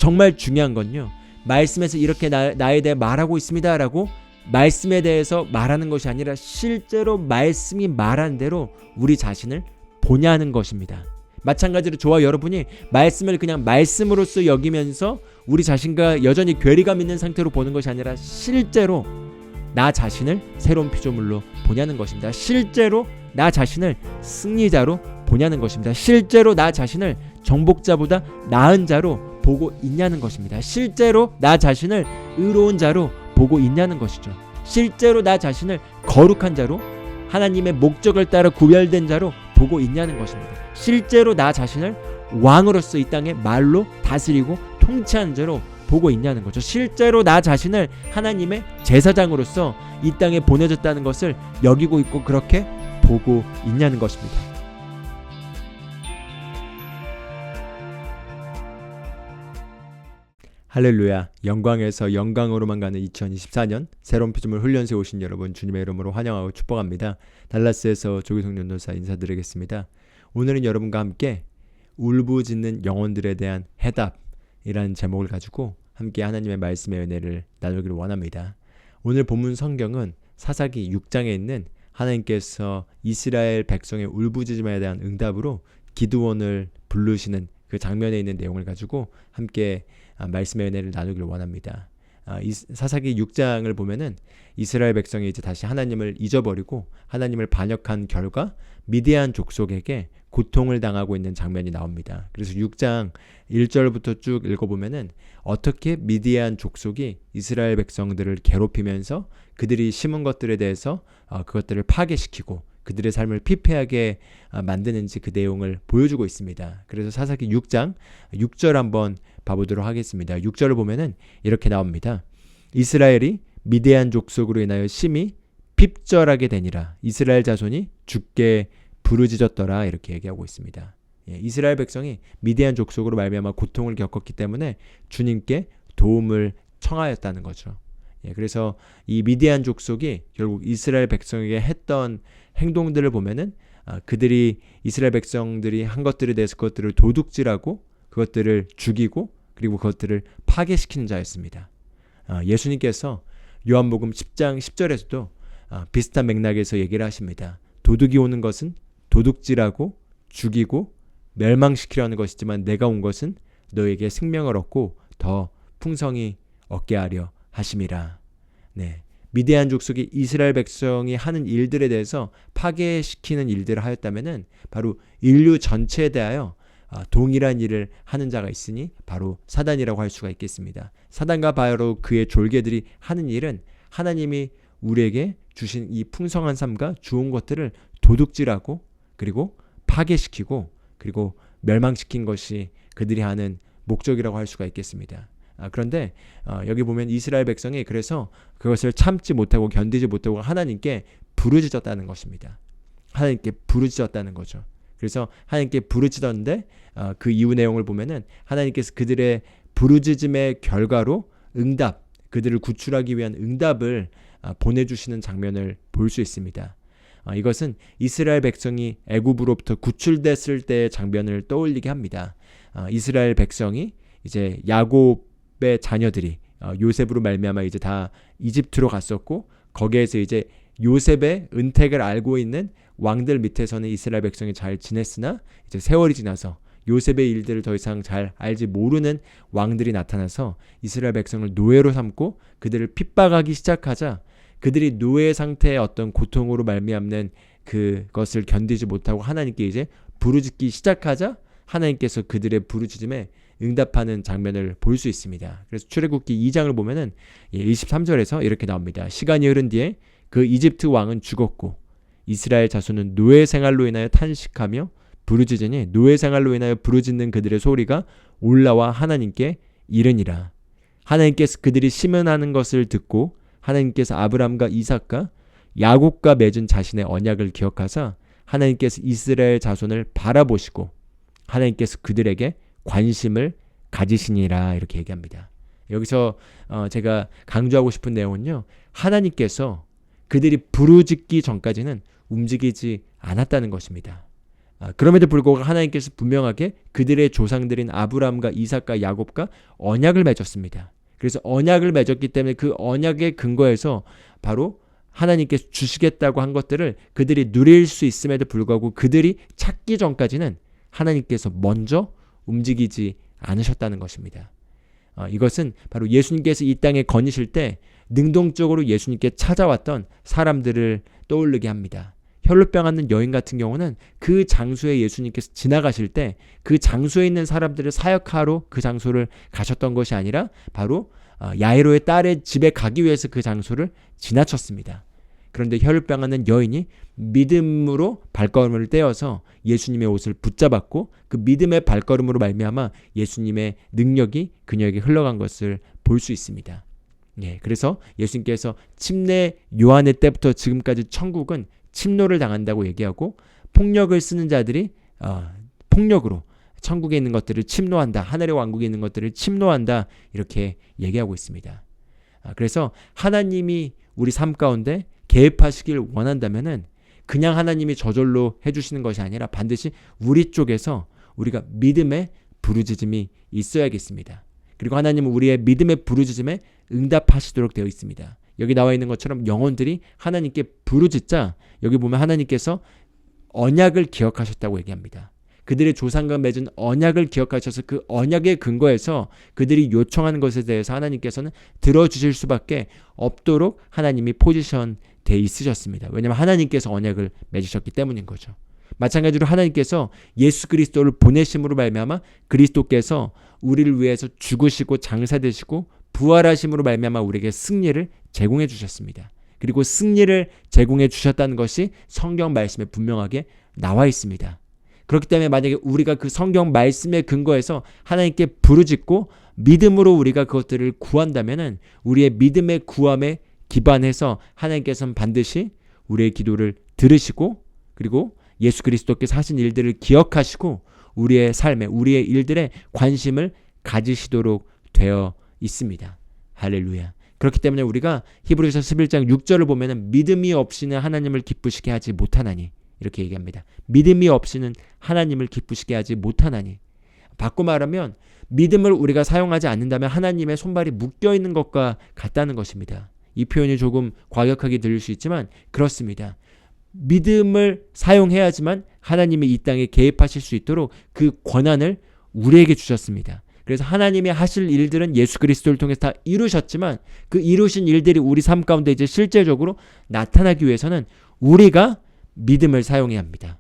정말 중요한 건요, 말씀에서 이렇게 나에 대해 말하고 있습니다 라고 말씀에 대해서 말하는 것이 아니라 실제로 말씀이 말한 대로 우리 자신을 보냐는 것입니다. 마찬가지로 저와 여러분이 말씀을 그냥 말씀으로서 여기면서 우리 자신과 여전히 괴리감 있는 상태로 보는 것이 아니라 실제로 나 자신을 새로운 피조물로 보냐는 것입니다. 실제로 나 자신을 승리자로 보냐는 것입니다. 실제로 나 자신을 정복자보다 나은 자로 보고 있냐는 것입니다. 실제로 나 자신을 의로운 자로 보고 있냐는 것이죠. 실제로 나 자신을 거룩한 자로, 하나님의 목적을 따라 구별된 자로 보고 있냐는 것입니다. 실제로 나 자신을 왕으로서 이 땅에 말로 다스리고 통치하는 자로 보고 있냐는 거죠. 실제로 나 자신을 하나님의 제사장으로서 이 땅에 보내졌다는 것을 여기고 있고 그렇게 보고 있냐는 것입니다. 할렐루야, 영광에서 영광으로만 가는 2024년 새로운 피조물 훈련소에 오신 여러분 주님의 이름으로 환영하고 축복합니다. 달라스에서 조기성 연도사 인사드리겠습니다. 오늘은 여러분과 함께 울부짖는 영혼들에 대한 해답이라는 제목을 가지고 함께 하나님의 말씀의 은혜를 나누기를 원합니다. 오늘 본문 성경은 사사기 6장에 있는 하나님께서 이스라엘 백성의 울부짖음에 대한 응답으로 기드온을 부르시는 그 장면에 있는 내용을 가지고 함께 말씀의 은혜를 나누기를 원합니다. 사사기 6장을 보면은 이스라엘 백성이 이제 다시 하나님을 잊어버리고 하나님을 반역한 결과 미디안 족속에게 고통을 당하고 있는 장면이 나옵니다. 그래서 6장 1절부터 쭉 읽어보면은 어떻게 미디안 족속이 이스라엘 백성들을 괴롭히면서 그들이 심은 것들에 대해서 그것들을 파괴시키고 그들의 삶을 피폐하게 만드는지 그 내용을 보여주고 있습니다. 그래서 사사기 6장 6절 한번 봐보도록 하겠습니다. 6절을 보면은 이렇게 나옵니다. 이스라엘이 미디안 족속으로 인하여 심히 핍절하게 되니라. 이스라엘 자손이 죽게 부르짖었더라. 이렇게 얘기하고 있습니다. 이스라엘 백성이 미디안 족속으로 말미암아 고통을 겪었기 때문에 주님께 도움을 청하였다는 거죠. 그래서 이 미디안 족속이 결국 이스라엘 백성에게 했던 행동들을 보면은 그들이 이스라엘 백성들이 한 것들에 대해서 그것들을 도둑질하고 그것들을 죽이고 그리고 그것들을 파괴시키는 자였습니다. 예수님께서 요한복음 10장 10절에서도 비슷한 맥락에서 얘기를 하십니다. 도둑이 오는 것은 도둑질하고 죽이고 멸망시키려는 것이지만 내가 온 것은 너에게 생명을 얻고 더 풍성히 얻게 하려 하심이라. 네. 미디안 족속이 이스라엘 백성이 하는 일들에 대해서 파괴시키는 일들을 하였다면은 바로 인류 전체에 대하여 동일한 일을 하는 자가 있으니 바로 사단이라고 할 수가 있겠습니다. 사단과 바로 그의 졸개들이 하는 일은 하나님이 우리에게 주신 이 풍성한 삶과 좋은 것들을 도둑질하고 그리고 파괴시키고 그리고 멸망시킨 것이 그들이 하는 목적이라고 할 수가 있겠습니다. 그런데 여기 보면 이스라엘 백성이 그래서 그것을 참지 못하고 견디지 못하고 하나님께 부르짖었다는 것입니다. 하나님께 부르짖었다는 거죠. 그래서 하나님께 부르짖었는데 그 이후 내용을 보면은 하나님께서 그들의 부르짖음의 결과로 응답, 그들을 구출하기 위한 응답을 보내주시는 장면을 볼 수 있습니다. 이것은 이스라엘 백성이 애굽으로부터 구출됐을 때의 장면을 떠올리게 합니다. 이스라엘 백성이 이제 야곱의 자녀들이 요셉으로 말미암아 이제 다 이집트로 갔었고 거기에서 이제 요셉의 은택을 알고 있는 왕들 밑에서는 이스라엘 백성이 잘 지냈으나 이제 세월이 지나서 요셉의 일들을 더 이상 잘 알지 모르는 왕들이 나타나서 이스라엘 백성을 노예로 삼고 그들을 핍박하기 시작하자 그들이 노예 상태의 어떤 고통으로 말미암는 그것을 견디지 못하고 하나님께 이제 부르짖기 시작하자 하나님께서 그들의 부르짖음에 응답하는 장면을 볼 수 있습니다. 그래서 출애굽기 2장을 보면은 23절에서 이렇게 나옵니다. 시간이 흐른 뒤에 그 이집트 왕은 죽었고 이스라엘 자손은 노예 생활로 인하여 탄식하며 부르짖으니 노예 생활로 인하여 부르짖는 그들의 소리가 올라와 하나님께 이르니라. 하나님께서 그들이 심은하는 것을 듣고 하나님께서 아브람과 이삭과 야곱과 맺은 자신의 언약을 기억하사 하나님께서 이스라엘 자손을 바라보시고 하나님께서 그들에게 관심을 가지시니라. 이렇게 얘기합니다. 여기서 제가 강조하고 싶은 내용은요, 하나님께서 그들이 부르짖기 전까지는 움직이지 않았다는 것입니다. 그럼에도 불구하고 하나님께서 분명하게 그들의 조상들인 아브라함과 이삭과 야곱과 언약을 맺었습니다. 그래서 언약을 맺었기 때문에 그 언약의 근거에서 바로 하나님께서 주시겠다고 한 것들을 그들이 누릴 수 있음에도 불구하고 그들이 찾기 전까지는 하나님께서 먼저 움직이지 않으셨다는 것입니다. 이것은 바로 예수님께서 이 땅에 거니실 때 능동적으로 예수님께 찾아왔던 사람들을 떠오르게 합니다. 혈루병 앓는 여인 같은 경우는 그 장소에 예수님께서 지나가실 때 그 장소에 있는 사람들을 사역하러 그 장소를 가셨던 것이 아니라 바로 야이로의 딸의 집에 가기 위해서 그 장소를 지나쳤습니다. 그런데 혈루병 앓는 여인이 믿음으로 발걸음을 떼어서 예수님의 옷을 붙잡았고 그 믿음의 발걸음으로 말미암아 예수님의 능력이 그녀에게 흘러간 것을 볼 수 있습니다. 그래서 예수님께서 침례 요한의 때부터 지금까지 천국은 침노를 당한다고 얘기하고 폭력을 쓰는 자들이 폭력으로 천국에 있는 것들을 침노한다. 하늘의 왕국에 있는 것들을 침노한다. 이렇게 얘기하고 있습니다. 그래서 하나님이 우리 삶 가운데 개입하시길 원한다면은 그냥 하나님이 저절로 해주시는 것이 아니라 반드시 우리 쪽에서 우리가 믿음의 부르짖음이 있어야겠습니다. 그리고 하나님은 우리의 믿음의 부르짖음에 응답하시도록 되어 있습니다. 여기 나와 있는 것처럼 영혼들이 하나님께 부르짖자 여기 보면 하나님께서 언약을 기억하셨다고 얘기합니다. 그들의 조상과 맺은 언약을 기억하셔서 그 언약의 근거에서 그들이 요청하는 것에 대해서 하나님께서는 들어주실 수밖에 없도록 하나님이 포지션돼 있으셨습니다. 왜냐하면 하나님께서 언약을 맺으셨기 때문인 거죠. 마찬가지로 하나님께서 예수 그리스도를 보내심으로 말미암아 그리스도께서 우리를 위해서 죽으시고 장사되시고 부활하심으로 말미암아 우리에게 승리를 제공해 주셨습니다. 그리고 승리를 제공해 주셨다는 것이 성경 말씀에 분명하게 나와 있습니다. 그렇기 때문에 만약에 우리가 그 성경 말씀의 근거에서 하나님께 부르짖고 믿음으로 우리가 그것들을 구한다면은 우리의 믿음의 구함에 기반해서 하나님께서는 반드시 우리의 기도를 들으시고 그리고 예수 그리스도께서 하신 일들을 기억하시고 우리의 삶에 우리의 일들에 관심을 가지시도록 되어 있습니다. 할렐루야. 그렇기 때문에 우리가 히브리서 11장 6절을 보면은 믿음이 없이는 하나님을 기쁘시게 하지 못하나니 이렇게 얘기합니다. 믿음이 없이는 하나님을 기쁘시게 하지 못하나니. 바꿔 말하면 믿음을 우리가 사용하지 않는다면 하나님의 손발이 묶여있는 것과 같다는 것입니다. 이 표현이 조금 과격하게 들릴 수 있지만 그렇습니다. 믿음을 사용해야지만 하나님이 이 땅에 개입하실 수 있도록 그 권한을 우리에게 주셨습니다. 그래서 하나님이 하실 일들은 예수 그리스도를 통해서 다 이루셨지만 그 이루신 일들이 우리 삶 가운데 이제 실제적으로 나타나기 위해서는 우리가 믿음을 사용해야 합니다.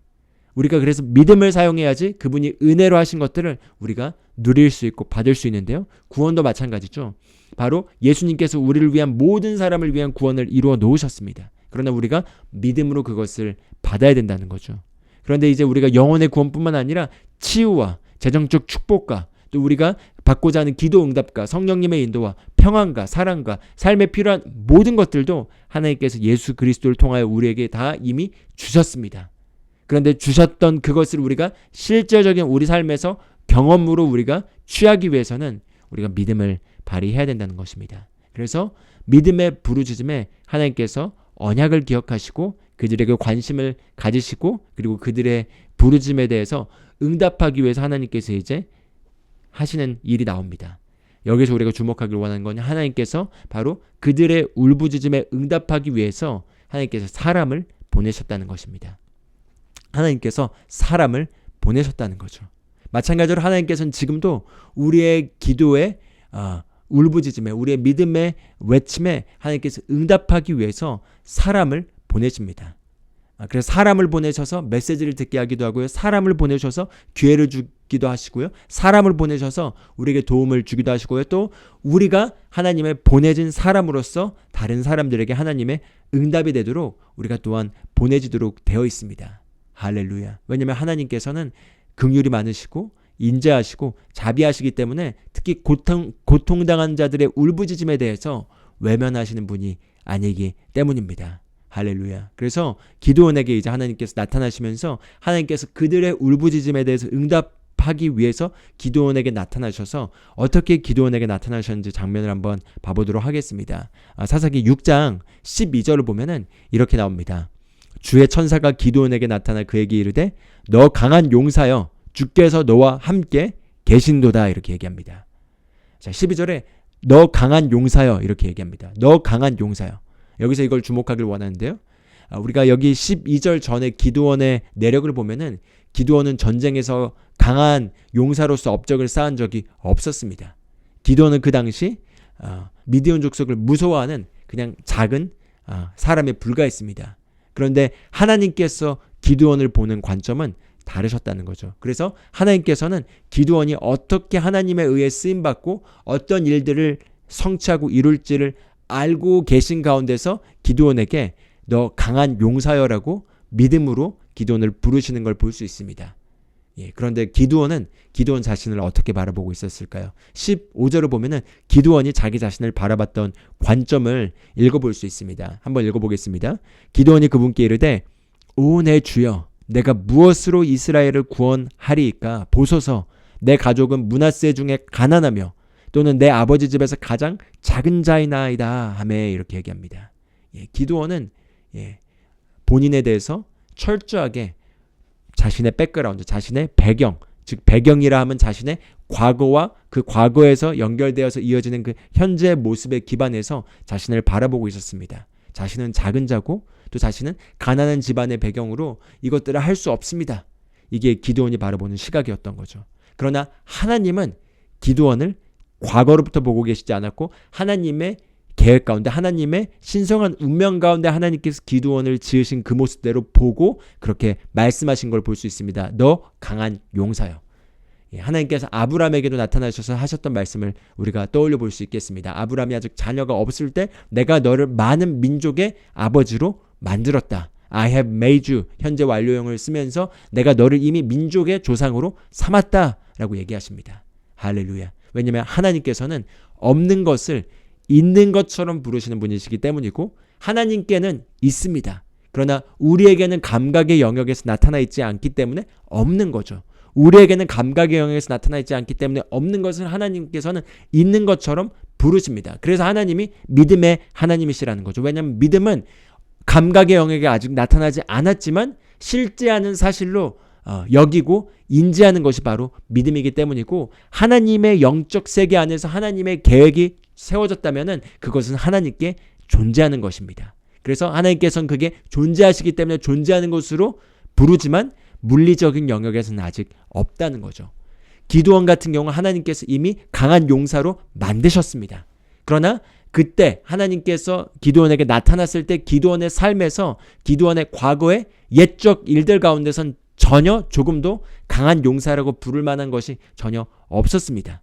우리가 그래서 믿음을 사용해야지 그분이 은혜로 하신 것들을 우리가 누릴 수 있고 받을 수 있는데요. 구원도 마찬가지죠. 바로 예수님께서 우리를 위한 모든 사람을 위한 구원을 이루어 놓으셨습니다. 그러나 우리가 믿음으로 그것을 받아야 된다는 거죠. 그런데 이제 우리가 영혼의 구원뿐만 아니라 치유와 재정적 축복과 또 우리가 받고자 하는 기도 응답과 성령님의 인도와 평안과 사랑과 삶에 필요한 모든 것들도 하나님께서 예수 그리스도를 통하여 우리에게 다 이미 주셨습니다. 그런데 주셨던 그것을 우리가 실제적인 우리 삶에서 경험으로 우리가 취하기 위해서는 우리가 믿음을 발휘해야 된다는 것입니다. 그래서 믿음의 부르짖음에 하나님께서 언약을 기억하시고 그들에게 관심을 가지시고 그리고 그들의 부르짖음에 대해서 응답하기 위해서 하나님께서 이제 하시는 일이 나옵니다. 여기서 우리가 주목하길 원하는 건 하나님께서 바로 그들의 울부짖음에 응답하기 위해서 하나님께서 사람을 보내셨다는 것입니다. 하나님께서 사람을 보내셨다는 거죠. 마찬가지로 하나님께서는 지금도 우리의 기도에 울부짖음에 우리의 믿음의 외침에 하나님께서 응답하기 위해서 사람을 보내십니다. 그래서 사람을 보내셔서 메시지를 듣게 하기도 하고요. 사람을 보내셔서 기회를 주기도 하시고요. 사람을 보내셔서 우리에게 도움을 주기도 하시고요. 또 우리가 하나님의 보내진 사람으로서 다른 사람들에게 하나님의 응답이 되도록 우리가 또한 보내지도록 되어 있습니다. 할렐루야. 왜냐하면 하나님께서는 긍휼이 많으시고 인자하시고 자비하시기 때문에 특히 고통당한 자들의 울부짖음에 대해서 외면하시는 분이 아니기 때문입니다. 할렐루야. 그래서 기드온에게 이제 하나님께서 나타나시면서 하나님께서 그들의 울부짖음에 대해서 응답하기 위해서 기드온에게 나타나셔서 어떻게 기드온에게 나타나셨는지 장면을 한번 봐보도록 하겠습니다. 사사기 6장 12절을 보면은 이렇게 나옵니다. 주의 천사가 기드온에게 나타나 그에게 이르되 너 강한 용사여 주께서 너와 함께 계신도다 이렇게 얘기합니다. 자, 12절에 너 강한 용사여 이렇게 얘기합니다. 너 강한 용사여. 여기서 이걸 주목하길 원하는데요. 우리가 여기 12절 전에 기드온의 내력을 보면은 기드온은 전쟁에서 강한 용사로서 업적을 쌓은 적이 없었습니다. 기드온은 그 당시 미디온 족속을 무서워하는 그냥 작은 사람에 불과했습니다. 그런데 하나님께서 기드온을 보는 관점은 다르셨다는 거죠. 그래서 하나님께서는 기드온이 어떻게 하나님에 의해 쓰임받고 어떤 일들을 성취하고 이룰지를 알고 계신 가운데서 기드온에게 너 강한 용사여라고 믿음으로 기드온을 부르시는 걸 볼 수 있습니다. 그런데 기드온 자신을 어떻게 바라보고 있었을까요? 15절을 보면은 기드온이 자기 자신을 바라봤던 관점을 읽어볼 수 있습니다. 한번 읽어보겠습니다. 기드온이 그분께 이르되 오 내 주여 내가 무엇으로 이스라엘을 구원하리이까 보소서 내 가족은 므낫세 중에 가난하며 또는 내 아버지 집에서 가장 작은 자이나이다 하매 이렇게 얘기합니다. 기드온은 본인에 대해서 철저하게 자신의 백그라운드, 자신의 배경, 즉 배경이라 하면 자신의 과거와 그 과거에서 연결되어서 이어지는 그 현재의 모습에 기반해서 자신을 바라보고 있었습니다. 자신은 작은 자고 또 자신은 가난한 집안의 배경으로 이것들을 할 수 없습니다. 이게 기드온이 바라보는 시각이었던 거죠. 그러나 하나님은 기드온을 과거로부터 보고 계시지 않았고 하나님의 계획 가운데 하나님의 신성한 운명 가운데 하나님께서 기드온을 지으신 그 모습대로 보고 그렇게 말씀하신 걸 볼 수 있습니다. 너 강한 용사여. 하나님께서 아브라함에게도 나타나셔서 하셨던 말씀을 우리가 떠올려 볼 수 있겠습니다. 아브라함이 아직 자녀가 없을 때 내가 너를 많은 민족의 아버지로 만들었다. I have made you 현재 완료형을 쓰면서 내가 너를 이미 민족의 조상으로 삼았다라고 얘기하십니다. 할렐루야. 왜냐하면 하나님께서는 없는 것을 있는 것처럼 부르시는 분이시기 때문이고 하나님께는 있습니다. 그러나 우리에게는 감각의 영역에서 나타나 있지 않기 때문에 없는 거죠. 우리에게는 감각의 영역에서 나타나 있지 않기 때문에 없는 것을 하나님께서는 있는 것처럼 부르십니다. 그래서 하나님이 믿음의 하나님이시라는 거죠. 왜냐하면 믿음은 감각의 영역에 아직 나타나지 않았지만 실제하는 사실로 여기고 인지하는 것이 바로 믿음이기 때문이고 하나님의 영적 세계 안에서 하나님의 계획이 세워졌다면 그것은 하나님께 존재하는 것입니다. 그래서 하나님께서는 그게 존재하시기 때문에 존재하는 것으로 부르지만 물리적인 영역에서는 아직 없다는 거죠. 기드온 같은 경우 하나님께서 이미 강한 용사로 만드셨습니다. 그러나 그때 하나님께서 기드온에게 나타났을 때 기드온의 삶에서 기드온의 과거의 옛적 일들 가운데선 전혀 조금도 강한 용사라고 부를 만한 것이 전혀 없었습니다.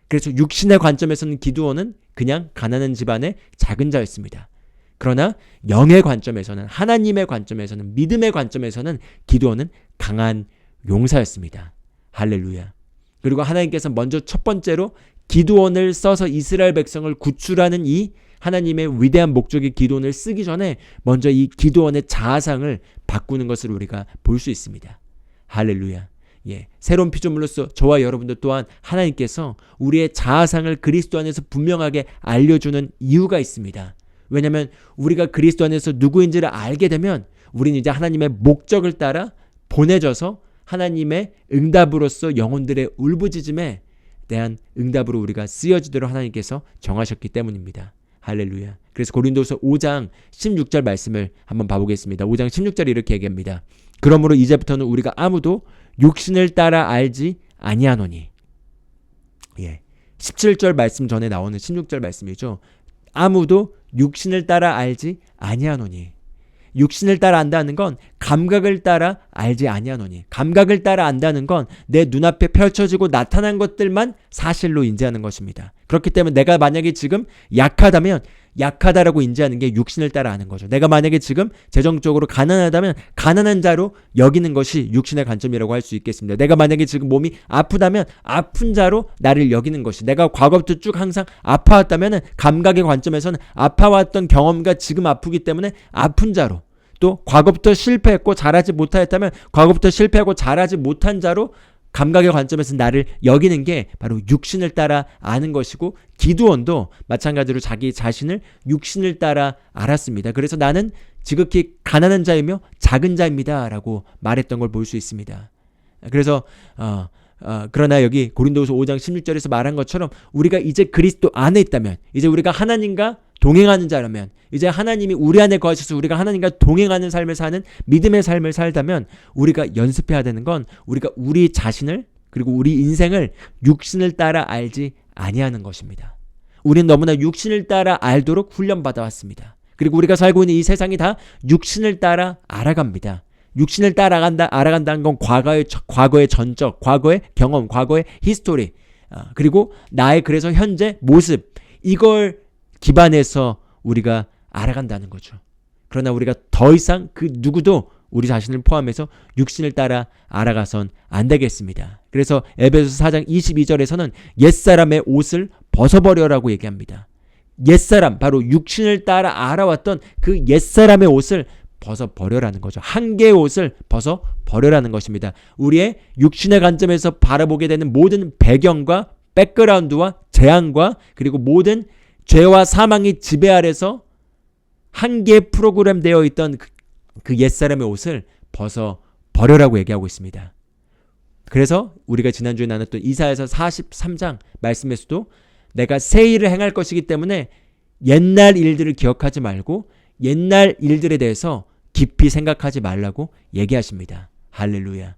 그래서 육신의 관점에서는 기드온은 그냥 가난한 집안의 작은 자였습니다. 그러나 영의 관점에서는 하나님의 관점에서는 믿음의 관점에서는 기드온은 강한 용사였습니다. 할렐루야. 그리고 하나님께서 먼저 첫 번째로 기드온을 써서 이스라엘 백성을 구출하는 이 하나님의 위대한 목적의 기드온을 쓰기 전에 먼저 이 기드온의 자아상을 바꾸는 것을 우리가 볼 수 있습니다. 할렐루야. 새로운 피조물로서 저와 여러분들 또한 하나님께서 우리의 자아상을 그리스도 안에서 분명하게 알려주는 이유가 있습니다. 왜냐하면 우리가 그리스도 안에서 누구인지를 알게 되면 우리는 이제 하나님의 목적을 따라 보내져서 하나님의 응답으로서 영혼들의 울부짖음에 대한 응답으로 우리가 쓰여지도록 하나님께서 정하셨기 때문입니다. 할렐루야. 그래서 고린도서 5장 16절 말씀을 한번 봐보겠습니다. 5장 16절 이렇게 얘기합니다. 그러므로 이제부터는 우리가 아무도 육신을 따라 알지 아니하노니. 17절 말씀 전에 나오는 16절 말씀이죠. 아무도 육신을 따라 알지 아니하노니. 육신을 따라 안다는 건 감각을 따라 알지 아니하노니. 감각을 따라 안다는 건 내 눈앞에 펼쳐지고 나타난 것들만 사실로 인지하는 것입니다. 그렇기 때문에 내가 만약에 지금 약하다면 약하다라고 인지하는 게 육신을 따라 아는 거죠. 내가 만약에 지금 재정적으로 가난하다면 가난한 자로 여기는 것이 육신의 관점이라고 할 수 있겠습니다. 내가 만약에 지금 몸이 아프다면 아픈 자로 나를 여기는 것이, 내가 과거부터 쭉 항상 아파왔다면 감각의 관점에서는 아파왔던 경험과 지금 아프기 때문에 아픈 자로, 또 과거부터 실패했고 잘하지 못하였다면 과거부터 실패하고 잘하지 못한 자로 감각의 관점에서 나를 여기는 게 바로 육신을 따라 아는 것이고, 기드온도 마찬가지로 자기 자신을 육신을 따라 알았습니다. 그래서 나는 지극히 가난한 자이며 작은 자입니다 라고 말했던 걸 볼 수 있습니다. 그래서 그러나 여기 고린도후서 5장 16절에서 말한 것처럼 우리가 이제 그리스도 안에 있다면, 이제 우리가 하나님과 동행하는 자라면, 이제 하나님이 우리 안에 거하셔서 우리가 하나님과 동행하는 삶을 사는 믿음의 삶을 살다면 우리가 연습해야 되는 건 우리가 우리 자신을, 그리고 우리 인생을 육신을 따라 알지 아니하는 것입니다. 우리는 너무나 육신을 따라 알도록 훈련받아 왔습니다. 그리고 우리가 살고 있는 이 세상이 다 육신을 따라 알아갑니다. 육신을 따라 알아간다는 건 과거의 전적, 과거의 경험, 과거의 히스토리, 그리고 나의 그래서 현재 모습, 이걸 기반해서 우리가 알아간다는 거죠. 그러나 우리가 더 이상 그 누구도 우리 자신을 포함해서 육신을 따라 알아가선 안 되겠습니다. 그래서 에베소서 4장 22절에서는 옛사람의 옷을 벗어버려라고 얘기합니다. 옛사람, 바로 육신을 따라 알아왔던 그 옛사람의 옷을 벗어버려라는 거죠. 한계의 옷을 벗어버려라는 것입니다. 우리의 육신의 관점에서 바라보게 되는 모든 배경과 백그라운드와 재앙과 그리고 모든 죄와 사망이 지배 아래서 한계에 프로그램되어 있던 그 옛사람의 옷을 벗어버려라고 얘기하고 있습니다. 그래서 우리가 지난주에 나눴던 이사야서 43장 말씀에서도 내가 새 일을 행할 것이기 때문에 옛날 일들을 기억하지 말고 옛날 일들에 대해서 깊이 생각하지 말라고 얘기하십니다. 할렐루야.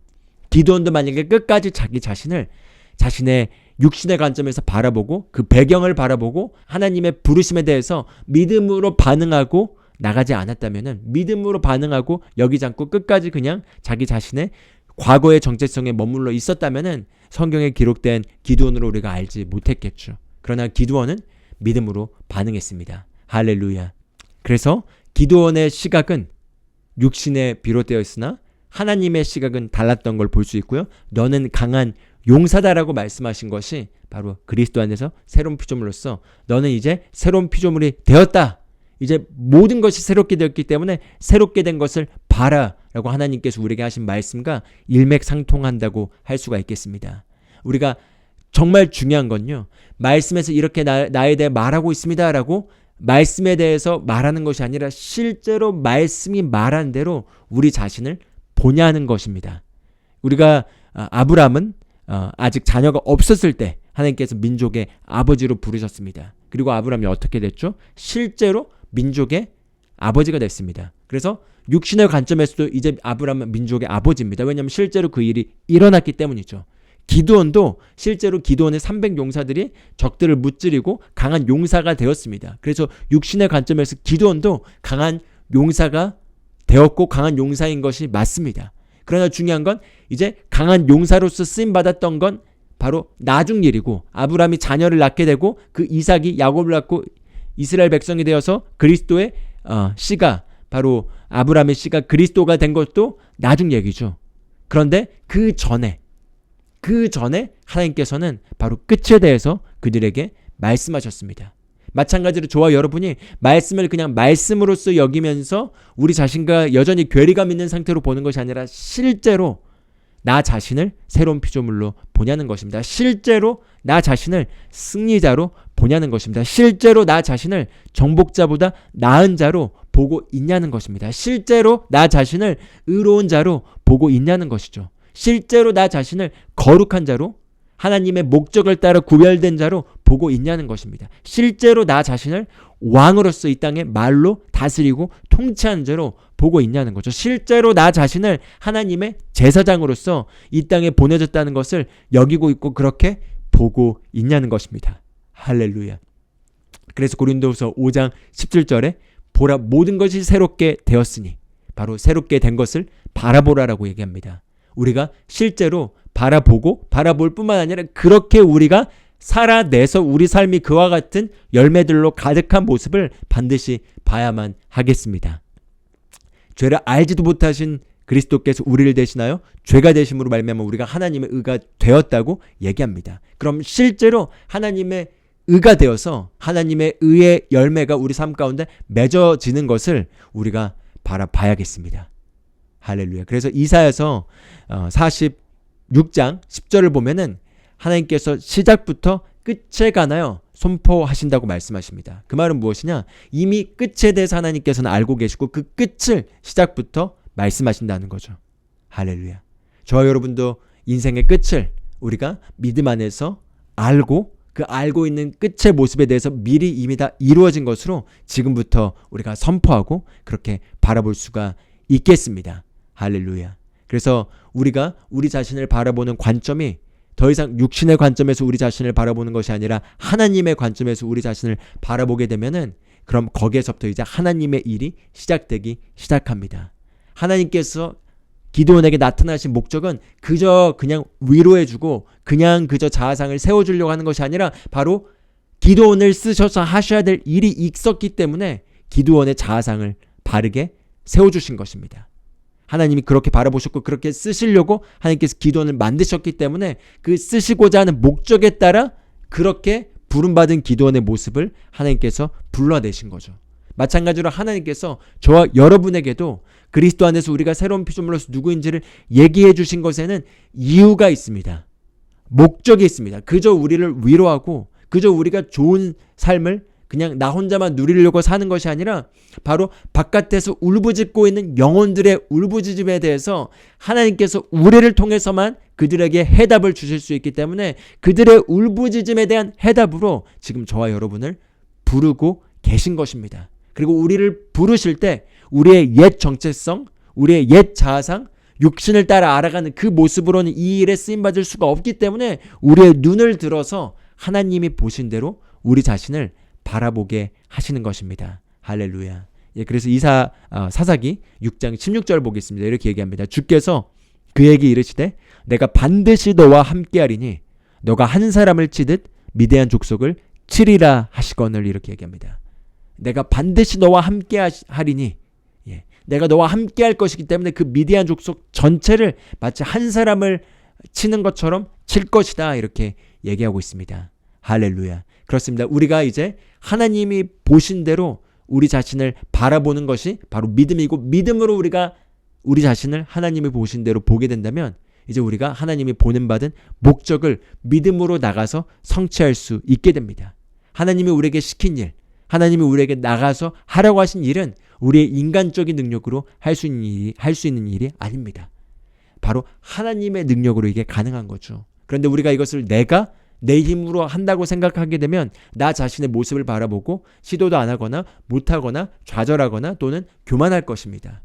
기드온도 만약에 끝까지 자기 자신을 자신의 육신의 관점에서 바라보고 그 배경을 바라보고 하나님의 부르심에 대해서 믿음으로 반응하고 나가지 않았다면, 믿음으로 반응하고 여기지 않고 끝까지 그냥 자기 자신의 과거의 정체성에 머물러 있었다면 성경에 기록된 기드온으로 우리가 알지 못했겠죠. 그러나 기드온은 믿음으로 반응했습니다. 할렐루야. 그래서 기드온의 시각은 육신에 비롯되어 있으나 하나님의 시각은 달랐던 걸 볼 수 있고요. 너는 강한 용사다라고 말씀하신 것이 바로 그리스도 안에서 새로운 피조물로서 너는 이제 새로운 피조물이 되었다. 이제 모든 것이 새롭게 되었기 때문에 새롭게 된 것을 봐라라고 하나님께서 우리에게 하신 말씀과 일맥상통한다고 할 수가 있겠습니다. 우리가 정말 중요한 건요, 말씀에서 이렇게 나에 대해 말하고 있습니다라고 말씀에 대해서 말하는 것이 아니라 실제로 말씀이 말한 대로 우리 자신을 보냐는 것입니다. 우리가 아브라함은 아직 자녀가 없었을 때 하나님께서 민족의 아버지로 부르셨습니다. 그리고 아브라함이 어떻게 됐죠? 실제로 민족의 아버지가 됐습니다. 그래서 육신의 관점에서도 이제 아브라함은 민족의 아버지입니다. 왜냐하면 실제로 그 일이 일어났기 때문이죠. 기드온도 실제로 기드온의 300용사들이 적들을 무찌르고 강한 용사가 되었습니다. 그래서 육신의 관점에서 기드온도 강한 용사가 되었고 강한 용사인 것이 맞습니다. 그러나 중요한 건 이제 강한 용사로서 쓰임받았던 건 바로 나중 일이고, 아브라함이 자녀를 낳게 되고 그 이삭이 야곱을 낳고 이스라엘 백성이 되어서 그리스도의 씨가, 바로 아브라함의 씨가 그리스도가 된 것도 나중 얘기죠. 그런데 그 전에 하나님께서는 바로 끝에 대해서 그들에게 말씀하셨습니다. 마찬가지로 저와 여러분이 말씀을 그냥 말씀으로서 여기면서 우리 자신과 여전히 괴리감 있는 상태로 보는 것이 아니라 실제로 나 자신을 새로운 피조물로 보냐는 것입니다. 실제로 나 자신을 승리자로 보냐는 것입니다. 실제로 나 자신을 정복자보다 나은 자로 보고 있냐는 것입니다. 실제로 나 자신을 의로운 자로 보고 있냐는 것이죠. 실제로 나 자신을 거룩한 자로, 하나님의 목적을 따라 구별된 자로 보고 있냐는 것입니다. 실제로 나 자신을 왕으로서 이 땅에 말로 다스리고 통치하는 자로 보고 있냐는 거죠. 실제로 나 자신을 하나님의 제사장으로서 이 땅에 보내졌다는 것을 여기고 있고 그렇게 보고 있냐는 것입니다. 할렐루야. 그래서 고린도후서 5장 17절에 보라, 모든 것이 새롭게 되었으니, 바로 새롭게 된 것을 바라보라라고 얘기합니다. 우리가 실제로 바라볼 뿐만 아니라 그렇게 우리가 살아내서 우리 삶이 그와 같은 열매들로 가득한 모습을 반드시 봐야만 하겠습니다. 죄를 알지도 못하신 그리스도께서 우리를 대신하여 죄가 되심으로 말미암아 우리가 하나님의 의가 되었다고 얘기합니다. 그럼 실제로 하나님의 의가 되어서 하나님의 의의 열매가 우리 삶 가운데 맺어지는 것을 우리가 바라봐야겠습니다. 할렐루야. 그래서 이사야서 46장 10절을 보면은 하나님께서 시작부터 끝에 가나요 선포하신다고 말씀하십니다. 그 말은 무엇이냐? 이미 끝에 대해서 하나님께서는 알고 계시고 그 끝을 시작부터 말씀하신다는 거죠. 할렐루야. 저와 여러분도 인생의 끝을 우리가 믿음 안에서 알고 그 알고 있는 끝의 모습에 대해서 미리 이미 다 이루어진 것으로 지금부터 우리가 선포하고 그렇게 바라볼 수가 있겠습니다. 할렐루야. 그래서 우리가 우리 자신을 바라보는 관점이 더 이상 육신의 관점에서 우리 자신을 바라보는 것이 아니라 하나님의 관점에서 우리 자신을 바라보게 되면은 그럼 거기에서부터 이제 하나님의 일이 시작되기 시작합니다. 하나님께서 기드온에게 나타나신 목적은 그저 그냥 위로해주고 그냥 그저 자아상을 세워주려고 하는 것이 아니라 바로 기드온을 쓰셔서 하셔야 될 일이 있었기 때문에 기드온의 자아상을 바르게 세워주신 것입니다. 하나님이 그렇게 바라보셨고 그렇게 쓰시려고 하나님께서 기드온을 만드셨기 때문에 그 쓰시고자 하는 목적에 따라 그렇게 부름받은 기드온의 모습을 하나님께서 불러내신 거죠. 마찬가지로 하나님께서 저와 여러분에게도 그리스도 안에서 우리가 새로운 피조물로서 누구인지를 얘기해 주신 것에는 이유가 있습니다. 목적이 있습니다. 그저 우리를 위로하고 그저 우리가 좋은 삶을 그냥 나 혼자만 누리려고 사는 것이 아니라 바로 바깥에서 울부짖고 있는 영혼들의 울부짖음에 대해서 하나님께서 우리를 통해서만 그들에게 해답을 주실 수 있기 때문에 그들의 울부짖음에 대한 해답으로 지금 저와 여러분을 부르고 계신 것입니다. 그리고 우리를 부르실 때 우리의 옛 정체성, 우리의 옛 자아상, 육신을 따라 알아가는 그 모습으로는 이 일에 쓰임받을 수가 없기 때문에 우리의 눈을 들어서 하나님이 보신 대로 우리 자신을 바라보게 하시는 것입니다. 할렐루야. 예, 그래서 사사기 6장 16절 보겠습니다. 이렇게 얘기합니다. 주께서 그에게 이르시되 내가 반드시 너와 함께하리니 너가 한 사람을 치듯 미디안 족속을 치리라 하시거늘 이렇게 얘기합니다. 내가 반드시 너와 함께 하리니 내가 너와 함께 할 것이기 때문에 그 미디안 족속 전체를 마치 한 사람을 치는 것처럼 칠 것이다 이렇게 얘기하고 있습니다. 할렐루야. 그렇습니다. 우리가 이제 하나님이 보신 대로 우리 자신을 바라보는 것이 바로 믿음이고 믿음으로 우리가 우리 자신을 하나님이 보신 대로 보게 된다면 이제 우리가 하나님이 보는 받은 목적을 믿음으로 나가서 성취할 수 있게 됩니다. 하나님이 우리에게 시킨 일, 하나님이 우리에게 나가서 하라고 하신 일은 우리의 인간적인 능력으로 할 수 있는 일이 아닙니다. 바로 하나님의 능력으로 이게 가능한 거죠. 그런데 우리가 이것을 내가 내 힘으로 한다고 생각하게 되면 나 자신의 모습을 바라보고 시도도 안 하거나 못하거나 좌절하거나 또는 교만할 것입니다.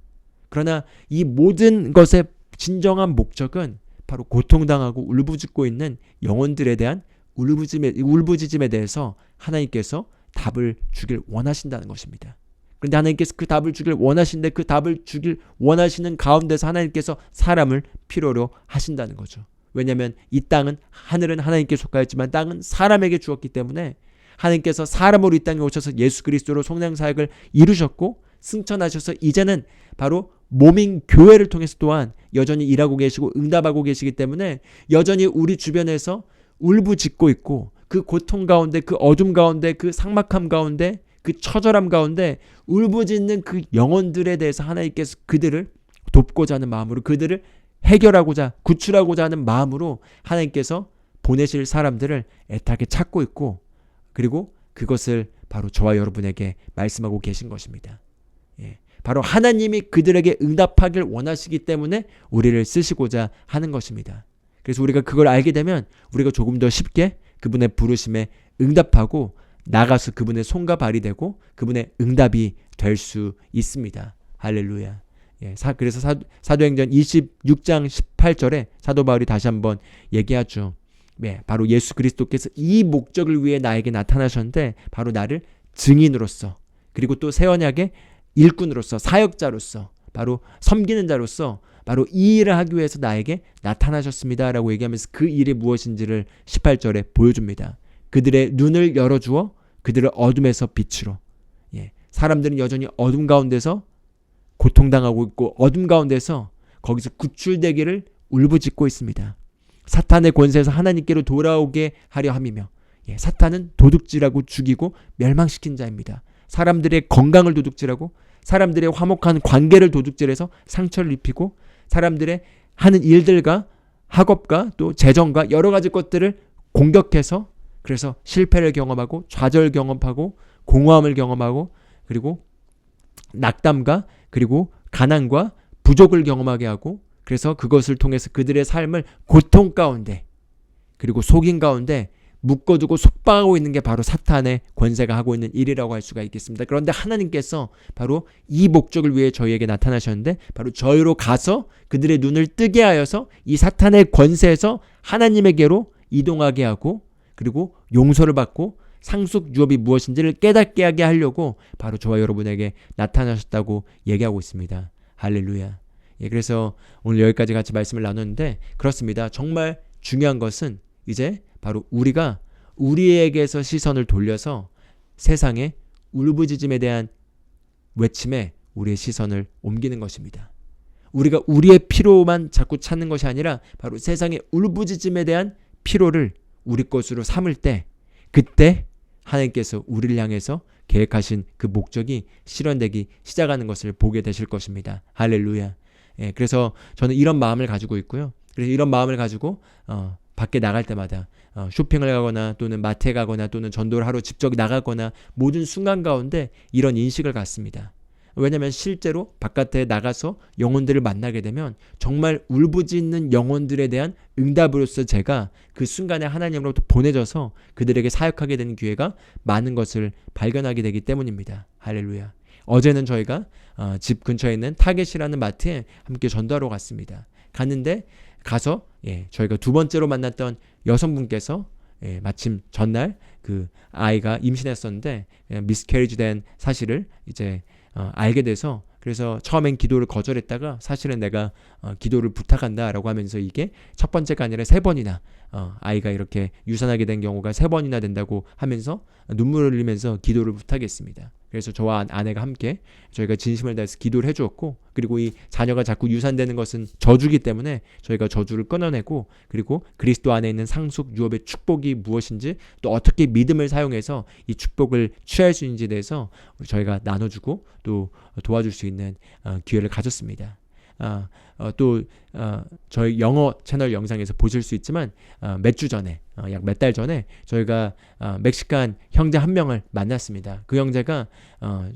그러나 이 모든 것의 진정한 목적은 바로 고통당하고 울부짖고 있는 영혼들에 대한 울부짖음에 대해서 하나님께서 답을 주길 원하신다는 것입니다. 그런데 하나님께서 그 답을 주길 원하시는데 그 답을 주길 원하시는 가운데서 하나님께서 사람을 필요로 하신다는 거죠. 왜냐하면 이 땅은 하늘은 하나님께 속하였지만 땅은 사람에게 주었기 때문에 하나님께서 사람으로 이 땅에 오셔서 예수 그리스도로 속량사역을 이루셨고 승천하셔서 이제는 바로 몸인 교회를 통해서 또한 여전히 일하고 계시고 응답하고 계시기 때문에 여전히 우리 주변에서 울부짖고 있고 그 고통 가운데 그 어둠 가운데 그 삭막함 가운데 그 처절함 가운데 울부짖는 그 영혼들에 대해서 하나님께서 그들을 돕고자 하는 마음으로 그들을 해결하고자 구출하고자 하는 마음으로 하나님께서 보내실 사람들을 애타게 찾고 있고 그리고 그것을 바로 저와 여러분에게 말씀하고 계신 것입니다. 예, 바로 하나님이 그들에게 응답하길 원하시기 때문에 우리를 쓰시고자 하는 것입니다. 그래서 우리가 그걸 알게 되면 우리가 조금 더 쉽게 그분의 부르심에 응답하고 나가서 그분의 손과 발이 되고 그분의 응답이 될 수 있습니다. 할렐루야. 예, 그래서 사도행전 26장 18절에 사도 바울이 다시 한번 얘기하죠. 네, 바로 예수 그리스도께서 이 목적을 위해 나에게 나타나셨는데 바로 나를 증인으로서 그리고 또 새 언약의 일꾼으로서 사역자로서 바로 섬기는 자로서 바로 이 일을 하기 위해서 나에게 나타나셨습니다 라고 얘기하면서 그 일이 무엇인지를 18절에 보여줍니다. 그들의 눈을 열어주어 그들을 어둠에서 빛으로 사람들은 여전히 어둠 가운데서 고통당하고 있고 어둠 가운데서 거기서 구출되기를 울부짖고 있습니다. 사탄의 권세에서 하나님께로 돌아오게 하려 함이며 사탄은 도둑질하고 죽이고 멸망시킨 자입니다. 사람들의 건강을 도둑질하고 사람들의 화목한 관계를 도둑질해서 상처를 입히고 사람들의 하는 일들과 학업과 또 재정과 여러 가지 것들을 공격해서 그래서 실패를 경험하고 좌절 경험하고 공허함을 경험하고 그리고 낙담과 그리고 가난과 부족을 경험하게 하고 그래서 그것을 통해서 그들의 삶을 고통 가운데 그리고 속임 가운데 묶어두고 속박하고 있는 게 바로 사탄의 권세가 하고 있는 일이라고 할 수가 있겠습니다. 그런데 하나님께서 바로 이 목적을 위해 저희에게 나타나셨는데 바로 저희로 가서 그들의 눈을 뜨게 하여서 이 사탄의 권세에서 하나님에게로 이동하게 하고 그리고 용서를 받고 상속 유업이 무엇인지를 깨닫게 하게 하려고 바로 저와 여러분에게 나타나셨다고 얘기하고 있습니다. 할렐루야. 예, 그래서 오늘 여기까지 같이 말씀을 나눴는데 그렇습니다. 정말 중요한 것은 이제 바로 우리가 우리에게서 시선을 돌려서 세상의 울부짖음에 대한 외침에 우리의 시선을 옮기는 것입니다. 우리가 우리의 피로만 자꾸 찾는 것이 아니라 바로 세상의 울부짖음에 대한 피로를 우리 것으로 삼을 때 그때 하나님께서 우리를 향해서 계획하신 그 목적이 실현되기 시작하는 것을 보게 되실 것입니다. 할렐루야. 예, 그래서 저는 이런 마음을 가지고 있고요. 그래서 이런 마음을 가지고 밖에 나갈 때마다 쇼핑을 가거나 또는 마트에 가거나 또는 전도를 하러 직접 나가거나 모든 순간 가운데 이런 인식을 갖습니다. 왜냐하면 실제로 바깥에 나가서 영혼들을 만나게 되면 정말 울부짖는 영혼들에 대한 응답으로서 제가 그 순간에 하나님으로부터 보내져서 그들에게 사역하게 되는 기회가 많은 것을 발견하게 되기 때문입니다. 할렐루야. 어제는 저희가 집 근처에 있는 타겟이라는 마트에 함께 전도하러 갔습니다. 갔는데 가서 저희가 두 번째로 만났던 여성분께서 마침 전날 그 아이가 임신했었는데 미스캐리지 된 사실을 이제 알게 돼서 그래서 처음엔 기도를 거절했다가 사실은 내가 기도를 부탁한다라고 하면서 이게 첫 번째가 아니라 3번이나 아이가 이렇게 유산하게 된 경우가 3번이나 된다고 하면서 눈물을 흘리면서 기도를 부탁했습니다. 그래서 저와 아내가 함께 저희가 진심을 다해서 기도를 해주었고 그리고 이 자녀가 자꾸 유산되는 것은 저주기 때문에 저희가 저주를 끊어내고 그리고 그리스도 안에 있는 상속 유업의 축복이 무엇인지 또 어떻게 믿음을 사용해서 이 축복을 취할 수 있는지에 대해서 저희가 나눠주고 또 도와줄 수 있는 기회를 가졌습니다. 또 저희 영어 채널 영상에서 보실 수 있지만 몇 주 전에 약 몇 달 전에 저희가 멕시칸 형제 한 명을 만났습니다. 그 형제가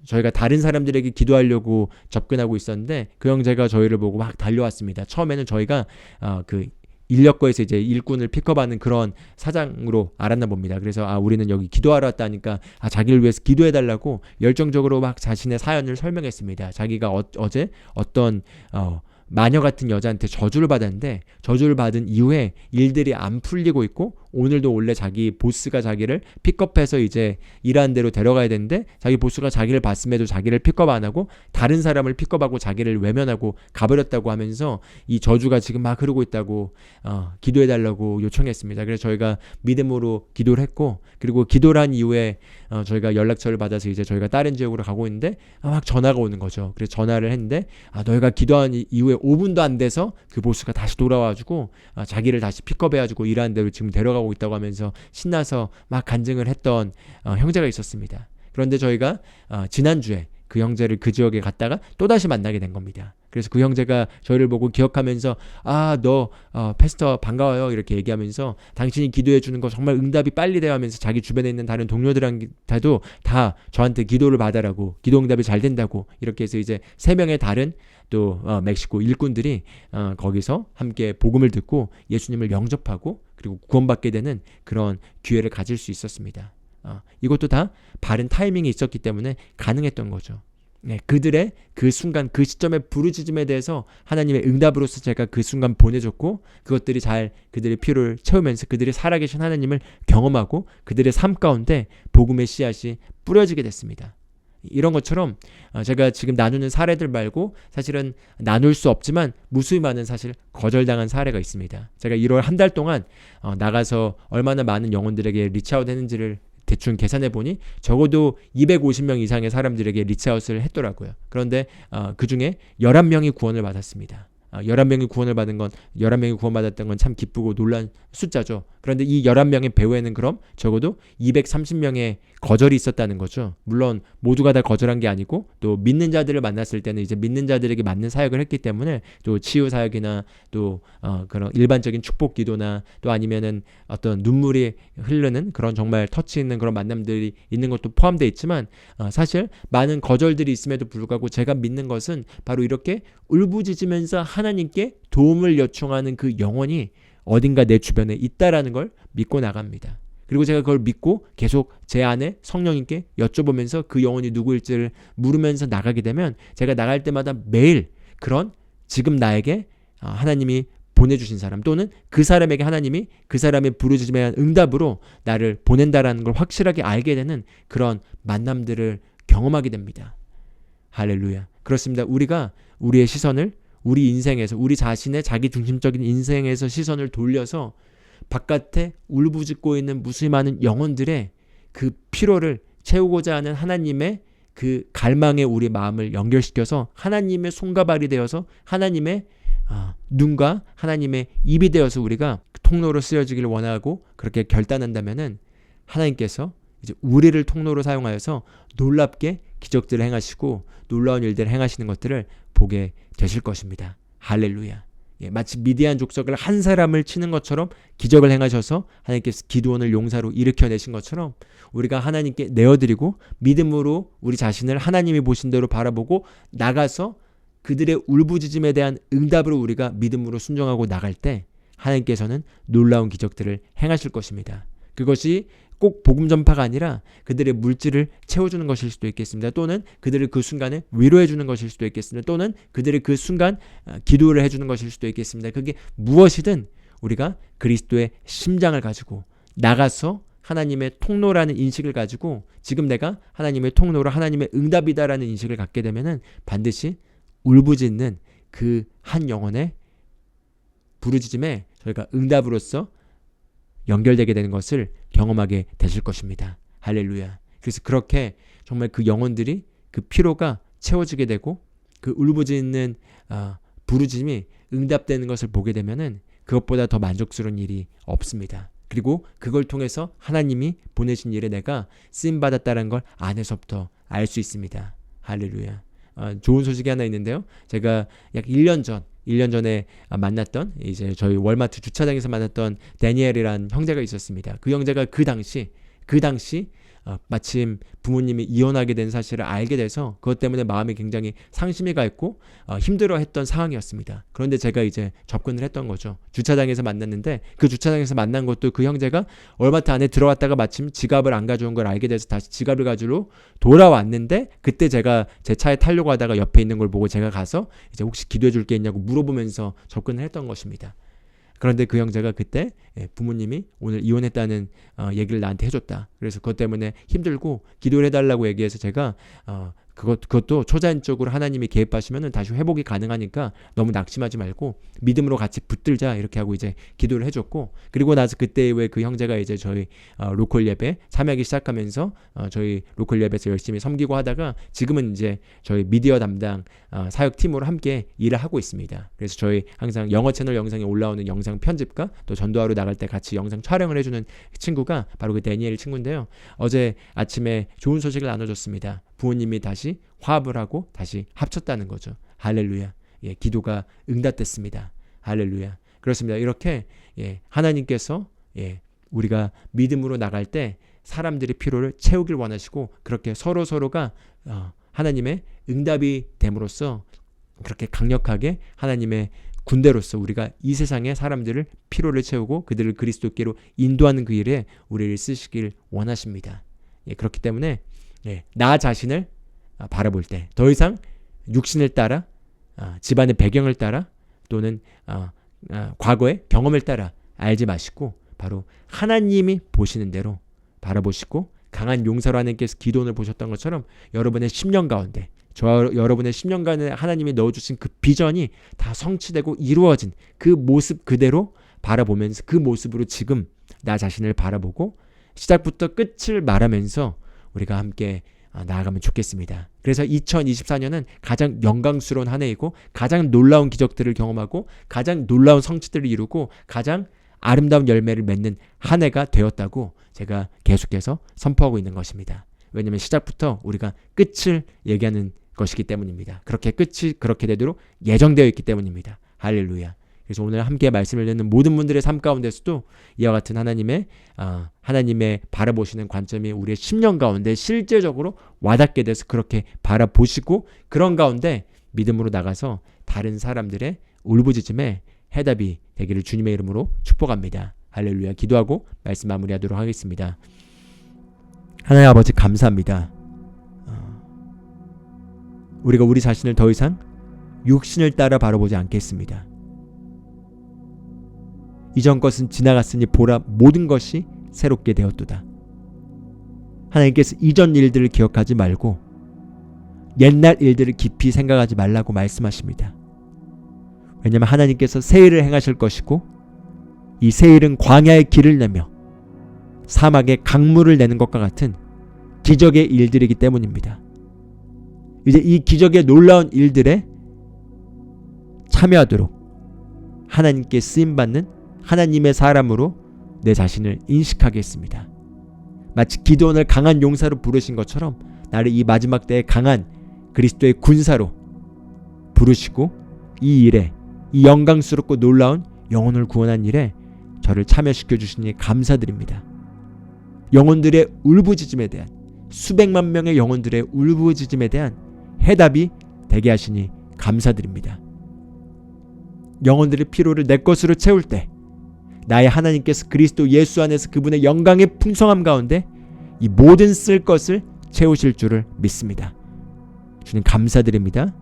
저희가 다른 사람들에게 기도하려고 접근하고 있었는데 그 형제가 저희를 보고 막 달려왔습니다. 처음에는 저희가 그 인력거에서 이제 일꾼을 픽업하는 그런 사장으로 알았나 봅니다. 그래서 우리는 여기 기도하러 왔다니까 자기를 위해서 기도해달라고 열정적으로 막 자신의 사연을 설명했습니다. 자기가 어제 어떤 마녀 같은 여자한테 저주를 받았는데 저주를 받은 이후에 일들이 안 풀리고 있고 오늘도 원래 자기 보스가 자기를 픽업해서 이제 일하는 대로 데려가야 되는데 자기 보스가 자기를 봤음에도 자기를 픽업 안 하고 다른 사람을 픽업하고 자기를 외면하고 가버렸다고 하면서 이 저주가 지금 막 흐르고 있다고 기도해달라고 요청했습니다. 그래서 저희가 믿음으로 기도를 했고 그리고 기도를 한 이후에 저희가 연락처를 받아서 이제 저희가 다른 지역으로 가고 있는데 막 전화가 오는 거죠. 그래서 전화를 했는데 너희가 기도한 이후에 5분도 안 돼서 그 보스가 다시 돌아와가지고 자기를 다시 픽업해가지고 일하는 대로 지금 데려가고 있다고 하면서 신나서 막 간증을 했던 형제가 있었습니다. 그런데 저희가 지난주에 그 형제를 그 지역에 갔다가 또다시 만나게 된 겁니다. 그래서 그 형제가 저희를 보고 기억하면서 너 패스터 반가워요 이렇게 얘기하면서 당신이 기도해 주는 거 정말 응답이 빨리 돼요 하면서 자기 주변에 있는 다른 동료들한테도 다 저한테 기도를 받아라고 기도 응답이 잘 된다고 이렇게 해서 이제 3명의 다른 또 멕시코 일꾼들이 거기서 함께 복음을 듣고 예수님을 영접하고 그리고 구원받게 되는 그런 기회를 가질 수 있었습니다. 이것도 다 바른 타이밍이 있었기 때문에 가능했던 거죠. 그들의 그 순간 그 시점의 부르짖음에 대해서 하나님의 응답으로서 제가 그 순간 보내줬고 그것들이 잘 그들의 필요를 채우면서 그들이 살아계신 하나님을 경험하고 그들의 삶 가운데 복음의 씨앗이 뿌려지게 됐습니다. 이런 것처럼 제가 지금 나누는 사례들 말고 사실은 나눌 수 없지만 무수히 많은 사실 거절당한 사례가 있습니다. 제가 1월 한 달 동안 나가서 얼마나 많은 영혼들에게 리치아웃 했는지를 대충 계산해 보니 적어도 250명 이상의 사람들에게 리치아웃을 했더라고요. 그런데 그 중에 11명이 구원을 받았습니다. 11명이 구원을 받은 건 11명이 구원받았던 건 참 기쁘고 놀란 숫자죠. 그런데 이 11명의 배후에는 그럼 적어도 230명의 거절이 있었다는 거죠. 물론 모두가 다 거절한 게 아니고 또 믿는 자들을 만났을 때는 이제 믿는 자들에게 맞는 사역을 했기 때문에 또 치유 사역이나 또 그런 일반적인 축복 기도나 또 아니면은 어떤 눈물이 흐르는 그런 정말 터치 있는 그런 만남들이 있는 것도 포함되어 있지만 사실 많은 거절들이 있음에도 불구하고 제가 믿는 것은 바로 이렇게 울부짖으면서 하나님께 도움을 요청하는 그 영혼이 어딘가 내 주변에 있다라는 걸 믿고 나갑니다. 그리고 제가 그걸 믿고 계속 제 안에 성령님께 여쭤보면서 그 영혼이 누구일지를 물으면서 나가게 되면 제가 나갈 때마다 매일 그런 지금 나에게 하나님이 보내주신 사람 또는 그 사람에게 하나님이 그 사람의 부르짖음에 대한 응답으로 나를 보낸다라는 걸 확실하게 알게 되는 그런 만남들을 경험하게 됩니다. 할렐루야. 그렇습니다. 우리가 우리의 시선을 우리 인생에서 우리 자신의 자기 중심적인 인생에서 시선을 돌려서 바깥에 울부짖고 있는 무수히 많은 영혼들의 그 피로를 채우고자 하는 하나님의 그 갈망에 우리 마음을 연결시켜서 하나님의 손과 발이 되어서 하나님의 눈과 하나님의 입이 되어서 우리가 통로로 쓰여지기를 원하고 그렇게 결단한다면은 하나님께서 이제 우리를 통로로 사용하여서 놀랍게 기적들을 행하시고 놀라운 일들을 행하시는 것들을 보게 되실 것입니다. 할렐루야. 마치 미디안 족속을 한 사람을 치는 것처럼 기적을 행하셔서 하나님께서 기드온을 용사로 일으켜내신 것처럼 우리가 하나님께 내어드리고 믿음으로 우리 자신을 하나님이 보신 대로 바라보고 나가서 그들의 울부짖음에 대한 응답으로 우리가 믿음으로 순종하고 나갈 때 하나님께서는 놀라운 기적들을 행하실 것입니다. 그것이 꼭 복음 전파가 아니라 그들의 물질을 채워주는 것일 수도 있겠습니다. 또는 그들을 그 순간에 위로해주는 것일 수도 있겠습니다. 또는 그들의 그 순간 기도를 해주는 것일 수도 있겠습니다. 그게 무엇이든 우리가 그리스도의 심장을 가지고 나가서 하나님의 통로라는 인식을 가지고 지금 내가 하나님의 통로로 하나님의 응답이다라는 인식을 갖게 되면은 반드시 울부짖는 그 한 영혼의 부르짖음에 저희가 응답으로서 연결되게 되는 것을 경험하게 되실 것입니다. 할렐루야. 그래서 그렇게 정말 그 영혼들이 그 피로가 채워지게 되고 그 울부짖는 부르짖음이 응답되는 것을 보게 되면은 그것보다 더 만족스러운 일이 없습니다. 그리고 그걸 통해서 하나님이 보내신 일에 내가 쓰임받았다는 걸 안에서부터 알 수 있습니다. 할렐루야. 좋은 소식이 하나 있는데요. 제가 약 1년 전에 만났던 이제 저희 월마트 주차장에서 만났던 데니엘이라는 형제가 있었습니다. 그 형제가 그 당시 마침 부모님이 이혼하게 된 사실을 알게 돼서 그것 때문에 마음이 굉장히 상심이 가 있고 힘들어했던 상황이었습니다. 그런데 제가 이제 접근을 했던 거죠. 주차장에서 만났는데 그 주차장에서 만난 것도 그 형제가 월마트 안에 들어왔다가 마침 지갑을 안 가져온 걸 알게 돼서 다시 지갑을 가지러 돌아왔는데 그때 제가 제 차에 타려고 하다가 옆에 있는 걸 보고 제가 가서 이제 혹시 기도해 줄 게 있냐고 물어보면서 접근을 했던 것입니다. 그런데 그 형제가 그때 부모님이 오늘 이혼했다는 얘기를 나한테 해줬다. 그래서 그것 때문에 힘들고 기도를 해달라고 얘기해서 제가 그것도 초자연적으로 하나님이 개입하시면 다시 회복이 가능하니까 너무 낙심하지 말고 믿음으로 같이 붙들자 이렇게 하고 이제 기도를 해줬고 그리고 나서 그때 이후에 그 형제가 이제 저희 로컬 예배 참여하기 시작하면서 저희 로컬 예배에서 열심히 섬기고 하다가 지금은 이제 저희 미디어 담당 사역팀으로 함께 일을 하고 있습니다. 그래서 저희 항상 영어 채널 영상에 올라오는 영상 편집과 또 전도하러 나갈 때 같이 영상 촬영을 해주는 친구가 바로 그 데니엘 친구인데요. 어제 아침에 좋은 소식을 나눠줬습니다. 부모님이 다시 화합을 하고 다시 합쳤다는 거죠. 할렐루야. 기도가 응답됐습니다. 할렐루야. 그렇습니다. 이렇게 하나님께서 우리가 믿음으로 나갈 때 사람들의 필요를 채우길 원하시고 그렇게 서로가 하나님의 응답이 됨으로써 그렇게 강력하게 하나님의 군대로서 우리가 이 세상의 사람들을 필요를 채우고 그들을 그리스도께로 인도하는 그 일에 우리를 쓰시길 원하십니다. 그렇기 때문에 나 자신을 바라볼 때 더 이상 육신을 따라 집안의 배경을 따라 또는 과거의 경험을 따라 알지 마시고 바로 하나님이 보시는 대로 바라보시고 강한 용사로 하나님께서 기도원을 보셨던 것처럼 여러분의 10년 가운데 여러분의 10년간에 하나님이 넣어주신 그 비전이 다 성취되고 이루어진 그 모습 그대로 바라보면서 그 모습으로 지금 나 자신을 바라보고 시작부터 끝을 말하면서 우리가 함께 나아가면 좋겠습니다. 그래서 2024년은 가장 영광스러운 한 해이고 가장 놀라운 기적들을 경험하고 가장 놀라운 성취들을 이루고 가장 아름다운 열매를 맺는 한 해가 되었다고 제가 계속해서 선포하고 있는 것입니다. 왜냐하면 시작부터 우리가 끝을 얘기하는 것이기 때문입니다. 그렇게 끝이 그렇게 되도록 예정되어 있기 때문입니다. 할렐루야. 그래서 오늘 함께 말씀을 듣는 모든 분들의 삶 가운데서도 이와 같은 하나님의 바라보시는 관점이 우리의 10년 가운데 실제적으로 와닿게 돼서 그렇게 바라보시고 그런 가운데 믿음으로 나가서 다른 사람들의 울부짖음에 해답이 되기를 주님의 이름으로 축복합니다. 할렐루야. 기도하고 말씀 마무리하도록 하겠습니다. 하나님 아버지 감사합니다. 우리가 우리 자신을 더 이상 육신을 따라 바라보지 않겠습니다. 이전 것은 지나갔으니 보라 모든 것이 새롭게 되었도다. 하나님께서 이전 일들을 기억하지 말고 옛날 일들을 깊이 생각하지 말라고 말씀하십니다. 왜냐하면 하나님께서 새 일을 행하실 것이고 이 새 일은 광야의 길을 내며 사막에 강물을 내는 것과 같은 기적의 일들이기 때문입니다. 이제 이 기적의 놀라운 일들에 참여하도록 하나님께 쓰임받는 하나님의 사람으로 내 자신을 인식하겠습니다. 마치 기드온을 강한 용사로 부르신 것처럼 나를 이 마지막 때의 강한 그리스도의 군사로 부르시고 이 일에, 이 영광스럽고 놀라운 영혼을 구원한 일에 저를 참여시켜 주시니 감사드립니다. 영혼들의 울부짖음에 대한, 수백만 명의 영혼들의 울부짖음에 대한 해답이 되게 하시니 감사드립니다. 영혼들의 피로를 내 것으로 채울 때 나의 하나님께서 그리스도 예수 안에서 그분의 영광의 풍성함 가운데 이 모든 쓸 것을 채우실 줄을 믿습니다. 주님 감사드립니다.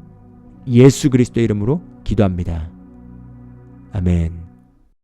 예수 그리스도의 이름으로 기도합니다. 아멘.